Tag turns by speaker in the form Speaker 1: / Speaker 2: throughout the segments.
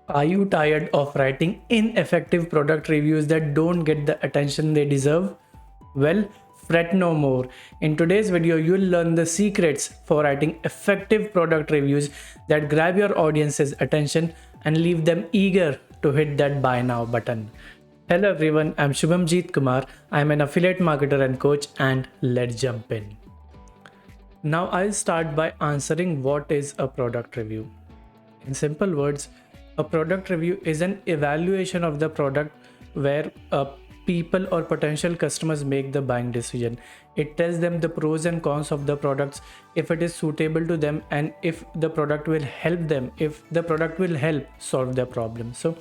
Speaker 1: Are you tired of writing ineffective product reviews that don't get the attention they deserve? Well, fret no more. In today's video, you'll learn the secrets for writing effective product reviews that grab your audience's attention and leave them eager to hit that buy now button. Hello everyone, I'm Shubhamjeet Kumar. I'm an affiliate marketer and coach, and let's jump in. Now I'll start by answering what is a product review. In simple words, a product review is an evaluation of the product where people or potential customers make the buying decision. It tells them the pros and cons of the products, if it is suitable to them, and if the product will help them, if the product will help solve their problem. So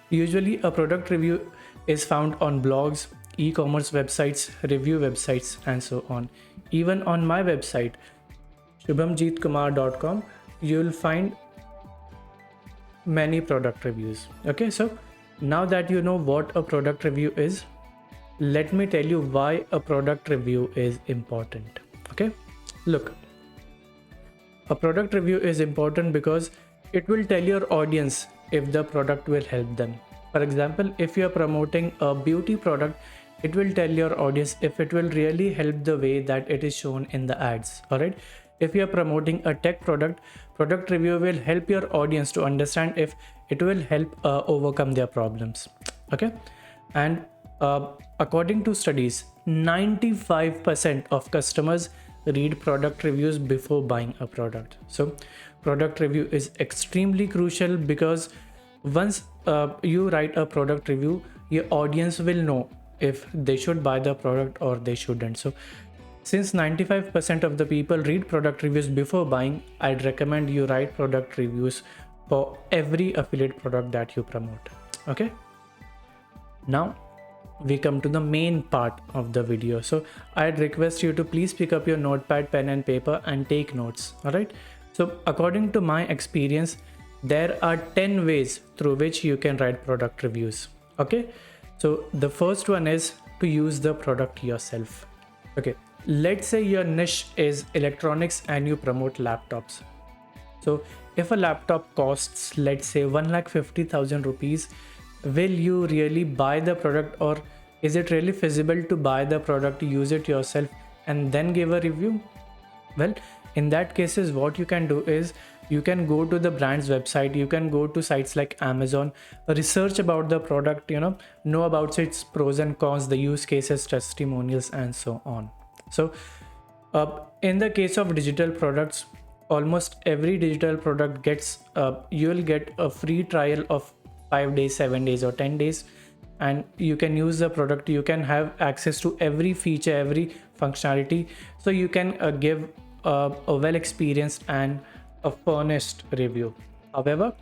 Speaker 1: usually a product review is found on blogs, e-commerce websites, review websites, and so on. Even on my website, shubhamjeetkumar.com, you'll find many product reviews. Okay, so now that you know what a product review is, let me tell you why a product review is important. Okay, look, a product review is important because it will tell your audience if the product will help them. For example, if you are promoting a beauty product, it will tell your audience if it will really help the way that it is shown in the ads. All right, if you are promoting a tech product, product review will help your audience to understand if it will help overcome their problems. Okay, and according to studies, 95% of customers read product reviews before buying a product. So product review is extremely crucial because once you write a product review, your audience will know if they should buy the product or they shouldn't. So since 95% of the people read product reviews before buying, I'd recommend you write product reviews for every affiliate product that you promote. Okay, now we come to the main part of the video. So I'd request you to please pick up your notepad, pen and paper and take notes. All right, so according to my experience, there are 10 ways through which you can write product reviews. Okay, so the first one is to use the product yourself. Okay, let's say your niche is electronics and you promote laptops. So if a laptop costs, let's say 1,50,000 rupees, will you really buy the product, or is it really feasible to buy the product, use it yourself and then give a review? Well, in that cases, what you can do is you can go to the brand's website, you can go to sites like Amazon, research about the product, know about its pros and cons, the use cases, testimonials, and so on. So in the case of digital products, almost every digital product gets you will get a free trial of 5 days, 7 days, or 10 days, and you can use the product. You can have access to every feature, every functionality, so you can give a well experienced and a furnished review. However,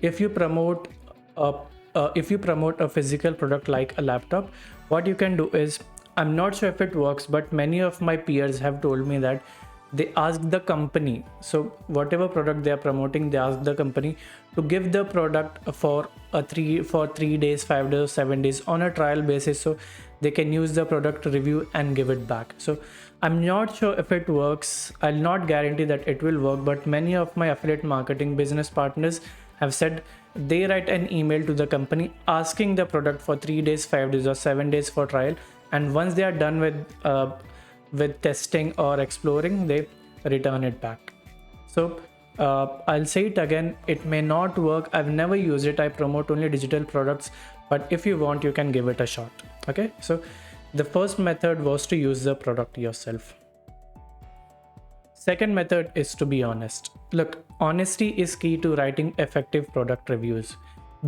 Speaker 1: if you promote a physical product like a laptop, what you can do is, I'm not sure if it works, but many of my peers have told me that they ask the company, so whatever product they are promoting, they ask the company to give the product for 3 days, 5 days, 7 days on a trial basis, so they can use the product review and give it back. So I'm not sure if it works. I'll not guarantee that it will work, but many of my affiliate marketing business partners have said they write an email to the company asking the product for 3 days, 5 days, or 7 days for trial, and once they are done with testing or exploring, they return it back. So I'll say it again, it may not work. I've never used it. I promote only digital products, but if you want, you can give it a shot. Okay, so the first method was to use the product yourself. Second method is to be honest. Look, honesty is key to writing effective product reviews.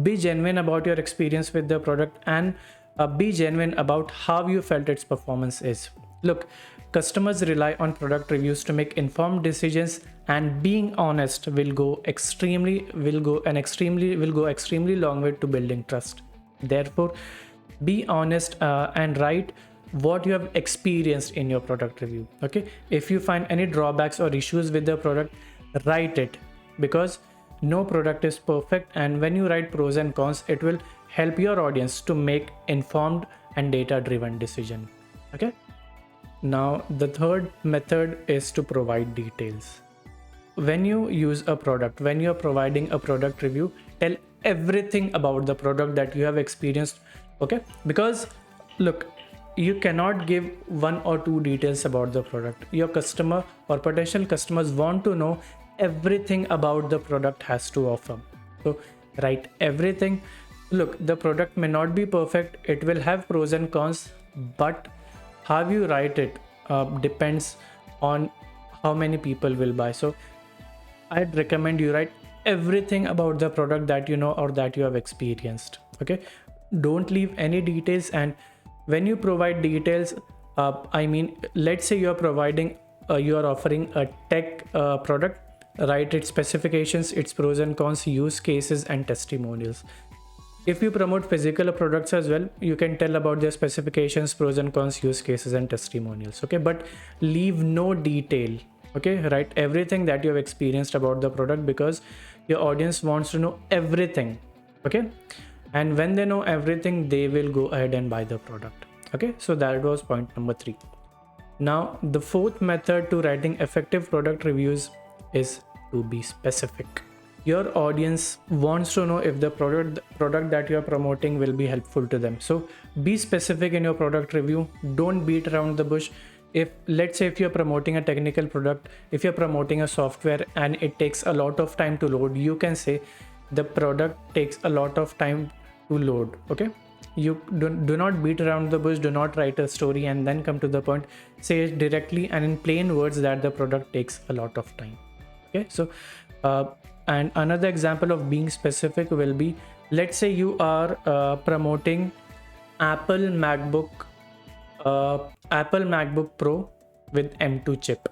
Speaker 1: Be genuine about your experience with the product, and be genuine about how you felt its performance is. Look, customers rely on product reviews to make informed decisions, and being honest will go extremely long way to building trust. Therefore, be honest and write what you have experienced in your product review. Okay, if you find any drawbacks or issues with the product, write it, because no product is perfect, and when you write pros and cons, it will help your audience to make informed and data driven decision. Okay, now the third method is to provide details. When you use a product, when you're providing a product review, tell everything about the product that you have experienced. Okay, because look, you cannot give one or two details about the product. Your customer or potential customers want to know everything about the product has to offer. So write everything. Look, the product may not be perfect, it will have pros and cons, but how you write it depends on how many people will buy. So I'd recommend you write everything about the product that you know or that you have experienced. Okay, don't leave any details. And when you provide details, I mean, let's say you are providing you are offering a tech product, write its specifications, its pros and cons, use cases and testimonials. If you promote physical products as well, you can tell about their specifications, pros and cons, use cases and testimonials. Okay, but leave no detail. Okay, write everything that you have experienced about the product, because your audience wants to know everything. Okay, and when they know everything, they will go ahead and buy the product. Okay, so that was point number 3. Now the fourth method to writing effective product reviews is to be specific. Your audience wants to know if the product that you are promoting will be helpful to them. So be specific in your product review. Don't beat around the bush. If let's say if you're promoting a technical product, if you're promoting a software and it takes a lot of time to load, you can say the product takes a lot of time to load. Okay, you do not beat around the bush. Do not write a story and then come to the point. Say it directly and in plain words that the product takes a lot of time. Okay, so and another example of being specific will be, let's say you are promoting Apple MacBook Pro with M2 chip,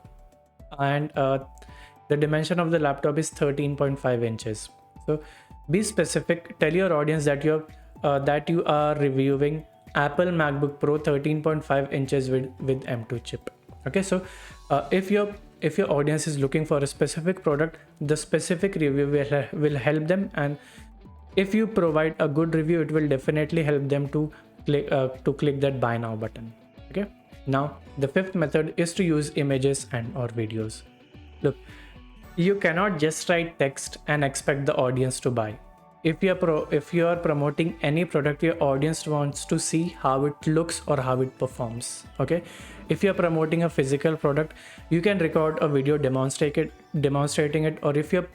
Speaker 1: and the dimension of the laptop is 13.5 inches. So be specific. Tell your audience that you are reviewing Apple MacBook Pro 13.5 inches with M2 chip. Okay, so if your audience is looking for a specific product, the specific review will help them, and if you provide a good review, it will definitely help them to click that buy now button. Okay, now the fifth method is to use images and or videos. Look, you cannot just write text and expect the audience to buy. If you are promoting any product, your audience wants to see how it looks or how it performs. Okay, if you're promoting a physical product, you can record a video demonstrating it, or if you're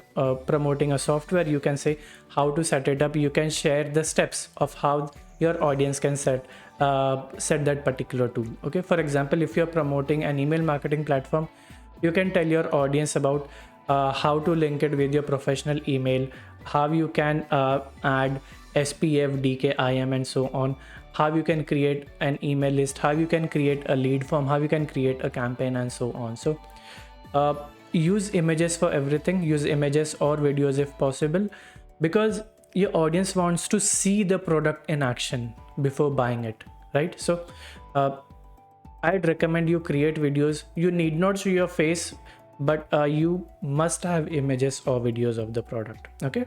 Speaker 1: promoting a software, you can say how to set it up. You can share the steps of how your audience can set that particular tool. Okay, for example, if you're promoting an email marketing platform, you can tell your audience about how to link it with your professional email, how you can add SPF, DKIM and so on, how you can create an email list, how you can create a lead form, how you can create a campaign and so on. So use images for everything. Use images or videos if possible, because your audience wants to see the product in action before buying it, right? So I'd recommend you create videos. You need not show your face, but you must have images or videos of the product. Okay,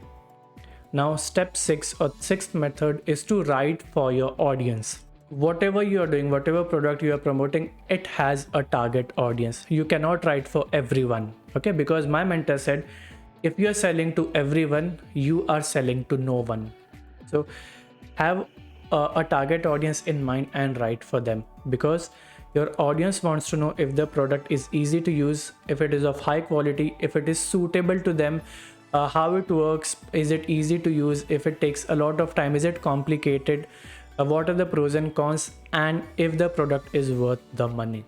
Speaker 1: now step 6 or sixth method is to write for your audience. Whatever you are doing, whatever product you are promoting, it has a target audience. You cannot write for everyone. Okay, because my mentor said, if you are selling to everyone, you are selling to no one. So have a target audience in mind and write for them, because your audience wants to know if the product is easy to use, if it is of high quality, if it is suitable to them, how it works, is it easy to use, if it takes a lot of time, is it complicated, what are the pros and cons, and if the product is worth the money.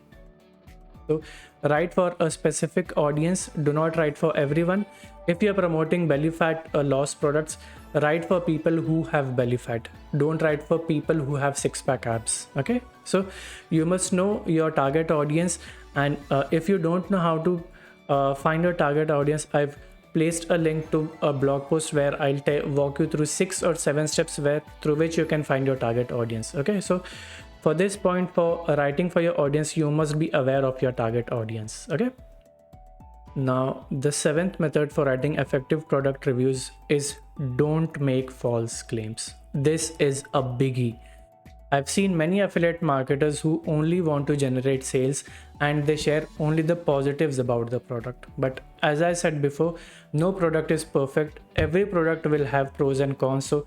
Speaker 1: So write for a specific audience. Do not write for everyone. If you are promoting belly fat loss products, write for people who have belly fat. Don't write for people who have six-pack abs. Okay, so you must know your target audience, and if you don't know how to find your target audience, I've placed a link to a blog post where I'll walk you through 6 or 7 steps through which you can find your target audience. Okay, so for this point, for writing for your audience, you must be aware of your target audience. Okay, now the 7th method for writing effective product reviews is don't make false claims. This is a biggie. I've seen many affiliate marketers who only want to generate sales and they share only the positives about the product. But as I said before, no product is perfect. Every product will have pros and cons. So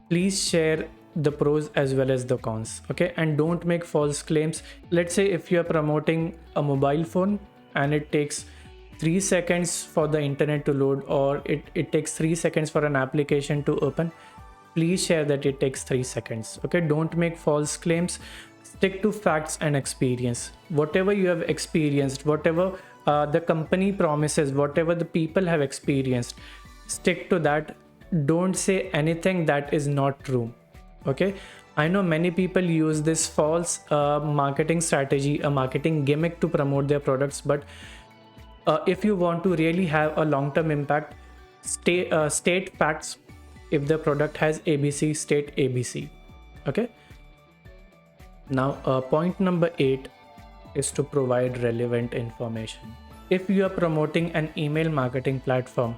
Speaker 1: please share the pros as well as the cons. Okay. And don't make false claims. Let's say if you're promoting a mobile phone and it takes 3 seconds for the internet to load, or it takes 3 seconds for an application to open, please share that it takes 3 seconds. Okay, don't make false claims. Stick to facts and experience. Whatever you have experienced, whatever the company promises, whatever the people have experienced, stick to that. Don't say anything that is not true. Okay, I know many people use this false marketing strategy, a marketing gimmick to promote their products, but if you want to really have a long-term impact, state facts. If the product has ABC, state ABC. Okay. Now, point number 8 is to provide relevant information. If you are promoting an email marketing platform,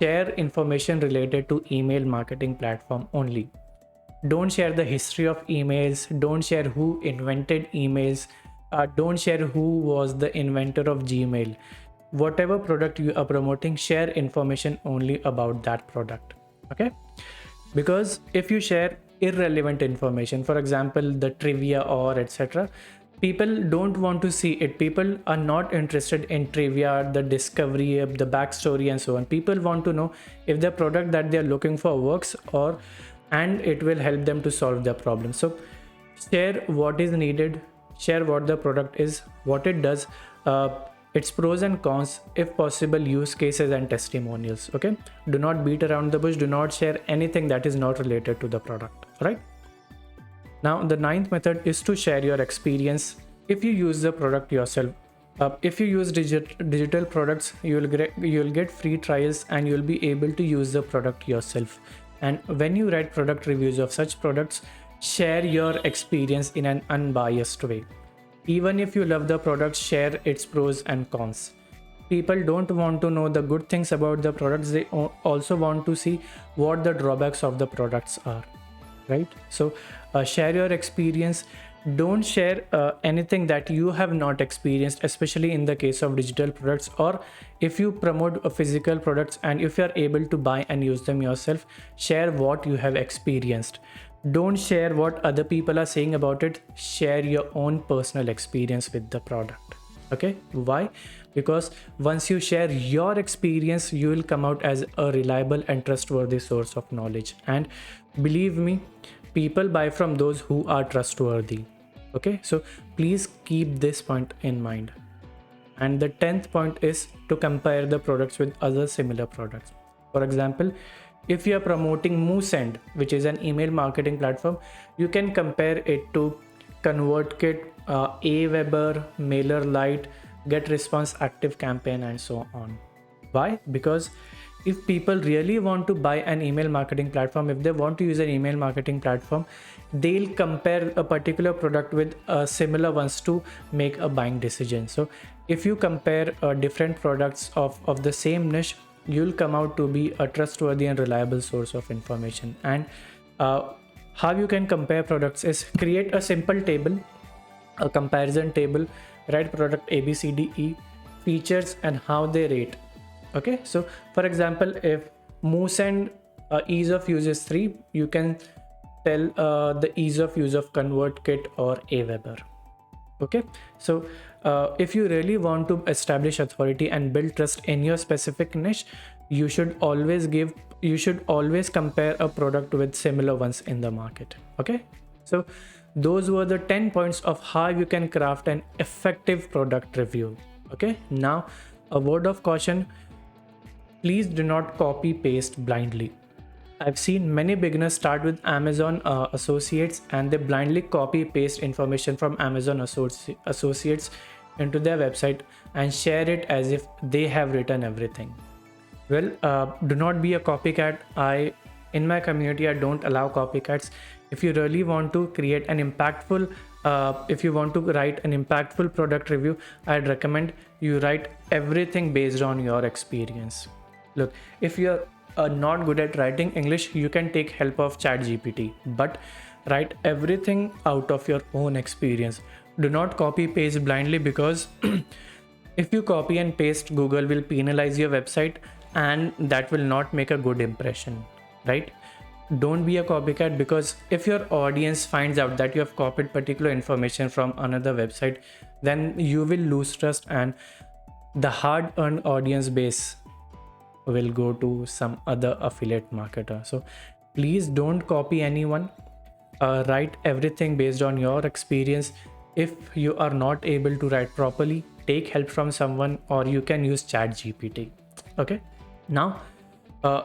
Speaker 1: share information related to email marketing platform only. Don't share the history of emails. Don't share who invented emails. Don't share who was the inventor of Gmail. Whatever product you are promoting, share information only about that product. Okay, because if you share irrelevant information, for example the trivia or etc., people don't want to see it. People are not interested in trivia, the discovery, the backstory and so on. People want to know if the product that they are looking for works, or and it will help them to solve their problem. So share what is needed, share what the product is, what it does, its pros and cons, if possible use cases and testimonials. Okay, do not beat around the bush. Do not share anything that is not related to the product. Right now, the 9th method is to share your experience. If you use the product yourself, if you use digital products, you'll get free trials and you'll be able to use the product yourself. And when you write product reviews of such products, share your experience in an unbiased way. Even if you love the product, share its pros and cons. People don't want to know the good things about the products. They also want to see what the drawbacks of the products are. Right? So share your experience. Don't share anything that you have not experienced, especially in the case of digital products, or if you promote physical products and if you are able to buy and use them yourself, share what you have experienced. Don't share what other people are saying about it. Share your own personal experience with the product. Okay, why? Because once you share your experience, you will come out as a reliable and trustworthy source of knowledge. And believe me, people buy from those who are trustworthy. Okay, so please keep this point in mind. And the 10th point is to compare the products with other similar products. For example, if you are promoting MooSend, which is an email marketing platform, you can compare it to ConvertKit, Aweber, MailerLite, GetResponse, ActiveCampaign, and so on. Why? Because if people really want to buy an email marketing platform, if they want to use an email marketing platform, they'll compare a particular product with similar ones to make a buying decision. So if you compare different products of the same niche, you'll come out to be a trustworthy and reliable source of information. And how you can compare products is create a simple table, a comparison table, write product A, B, C, D, E, features and how they rate. Okay, so for example, if MooSend ease of use is 3, you can tell the ease of use of ConvertKit or Aweber. Okay, so if you really want to establish authority and build trust in your specific niche, you should always compare a product with similar ones in the market. Okay, so those were the 10 points of how you can craft an effective product review. Okay, now a word of caution: please do not copy paste blindly. I've seen many beginners start with Amazon Associates and they blindly copy paste information from Amazon Associates into their website and share it as if they have written everything. Well, do not be a copycat. In my community, I don't allow copycats. If you really want to create an impactful, if you want to write an impactful product review, I'd recommend you write everything based on your experience. Look, if you're not good at writing English, you can take help of ChatGPT, but write everything out of your own experience. Do not copy paste blindly, because if you copy and paste, Google will penalize your website and that will not make a good impression, right? Don't be a copycat, because if your audience finds out that you have copied particular information from another website, then you will lose trust and the hard earned audience base will go to some other affiliate marketer. So please don't copy anyone. Write everything based on your experience. If you are not able to write properly, take help from someone, or you can use chat gpt. Okay, now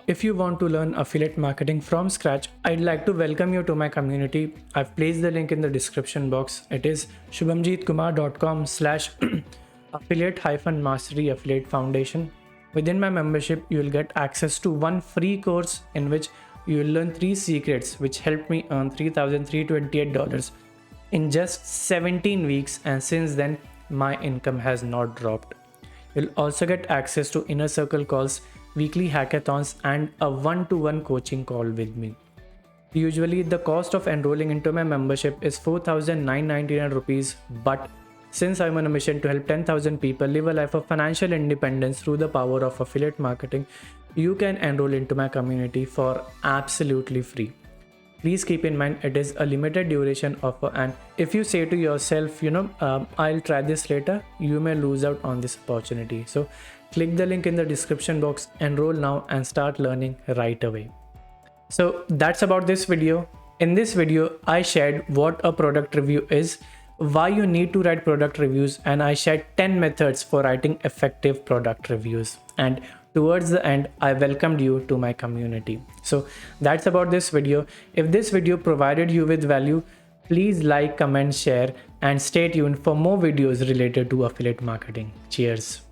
Speaker 1: if you want to learn affiliate marketing from scratch, I'd like to welcome you to my community. I've placed the link in the description box. It is shubhamjeetkumar.com/affiliate-mastery affiliate foundation. Within my membership, you will get access to one free course in which you will learn 3 secrets which helped me earn $3,328 in just 17 weeks, and since then my income has not dropped. You'll also get access to inner circle calls, weekly hackathons, and a one-to-one coaching call with me. Usually the cost of enrolling into my membership is 4,999 rupees, but since I'm on a mission to help 10,000 people live a life of financial independence through the power of affiliate marketing, you can enroll into my community for absolutely free. Please keep in mind it is a limited duration offer, and if you say to yourself, I'll try this later, you may lose out on this opportunity. So click the link in the description box, enroll now and start learning right away. So that's about this video. In this video, I shared what a product review is, why you need to write product reviews, and I shared 10 methods for writing effective product reviews. And towards the end, I welcomed you to my community. So that's about this video. If this video provided you with value, please like, comment, share, and stay tuned for more videos related to affiliate marketing. Cheers.